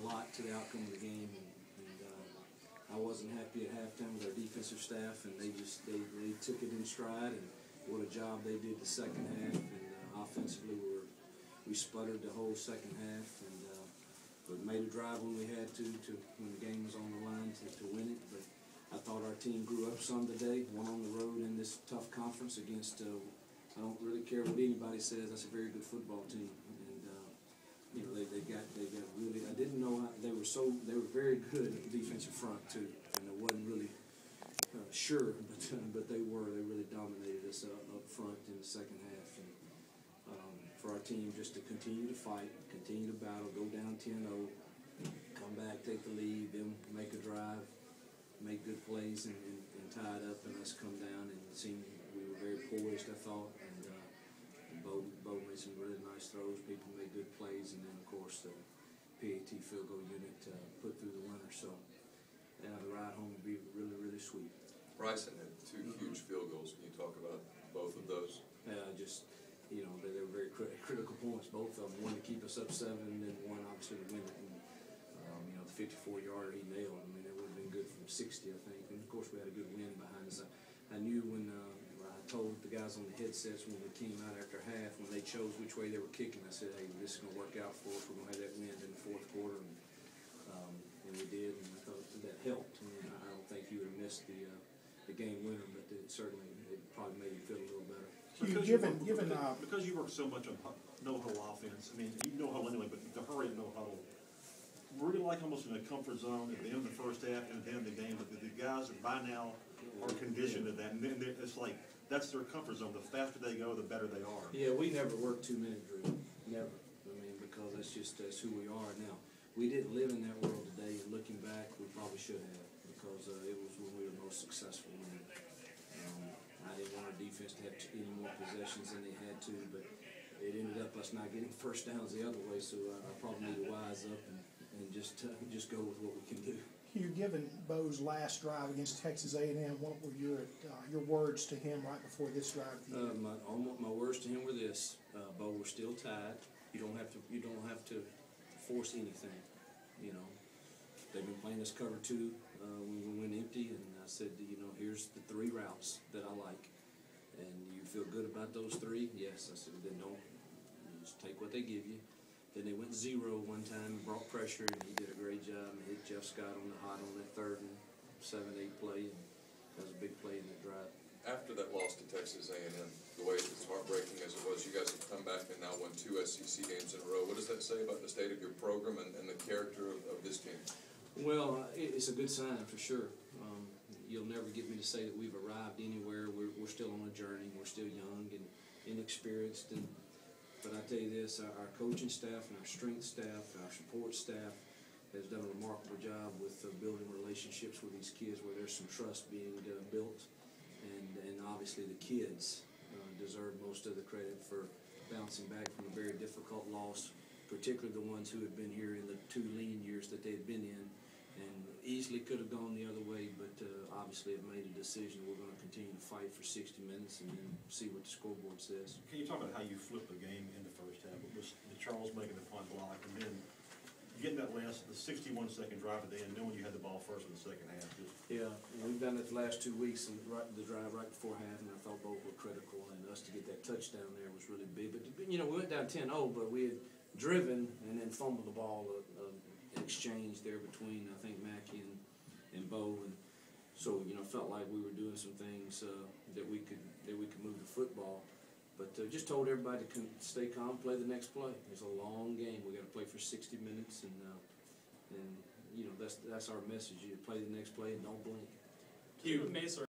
lot to the outcome of the game, and I wasn't happy at halftime with our defensive staff, and they took it in stride, and what a job they did the second half. And offensively, we sputtered the whole second half, and but made a drive when we had to when the game was on the line to win it. But I thought our team grew up some today. Won on the road in this tough conference against. I don't really care what anybody says. That's a very good football team, and you know they got really. I didn't know how they were very good at the defensive front too, and I wasn't really sure, but they really dominated us up front in the second half. And for our team just to continue to fight, continue to battle, go down 10-0, come back, take the lead, then make a drive, make good plays, and tie it up, and us come down, and it seemed we were very poised, I thought, and Bo made some really nice throws, people made good plays, and then of course the PAT field goal unit put through the winner. So the ride home would be really, really sweet. Bryson had two huge field goals. Can you talk about both of those? You know, they were very critical points, both of them. One to keep us up 7, and then one obviously to win it. And, you know, the 54-yarder he nailed. I mean, it would have been good from 60, I think. And of course, we had a good win behind us. I knew when I told the guys on the headsets when we came out after half, when they chose which way they were kicking, I said, hey, this is going to work out for us. We're going to have that win in the fourth quarter. And we did, and I thought that helped. I mean, I don't think he would have missed the game winner, but it probably made him feel a little better. Because you work so much on no-huddle offense, I mean, you no-huddle anyway, but the hurry and no-huddle, were you like almost in a comfort zone at the end of the first half and at the end of the game, but the guys that by now are conditioned to that, and then it's like, that's their comfort zone. The faster they go, the better they are. Yeah, we never worked 2-minute drill, never. I mean, because that's who we are now. We didn't live in that world today, and looking back, we probably should have, because it was when we were most successful. And, I didn't want our defense to have any more possessions than they had to, but it ended up us not getting first downs the other way, so I probably need to wise up and just go with what we can do. Hugh, given Bo's last drive against Texas A&M, what were your words to him right before this drive? My words to him were this: Bo, we're still tied. You don't have to force anything. You know, they've been playing us cover 2 when we went empty, and I said, you know, here's the 3 routes that I like, and you feel good about those 3? Yes. I said, then don't just take what they give you. Then they went 0 one time and brought pressure, and he did a great job and hit Jeff Scott on the hot on that 3rd and 7-8 play, and that was a big play in that drive. After that loss to Texas A&M, the way as heartbreaking as it was, you guys have come back and now won 2 SEC games in a row. What does that say about the state of your program and the character of this team? Well, it's a good sign for sure. You'll never get me to say that we've arrived anywhere. We're still on a journey. We're still young and inexperienced. But I tell you this, our coaching staff and our strength staff, our support staff has done a remarkable job with building relationships with these kids where there's some trust being built. And obviously the kids deserve most of the credit for bouncing back from a very difficult loss, particularly the ones who had been here in the 2 lean years that they've been in, and easily could have gone the other way, but obviously have made a decision. We're going to continue to fight for 60 minutes and then see what the scoreboard says. Can you talk about how you flipped the game in the first half? It was the Charles making the punt block, and then getting that the 61-second drive at the end, knowing you had the ball first in the second half. Yeah, we've done it the last 2 weeks, and the drive right before half, and I thought both were critical, and us to get that touchdown there was really big. But, you know, we went down 10-0, but we had driven and then fumbled the ball, exchange there between, I think, Mackey and Bo, and so, you know, felt like we were doing some things that we could move the football. But just told everybody to stay calm, play the next play. It's a long game. We got to play for 60 minutes, and you know that's our message. You play the next play and don't blink. Hugh Mace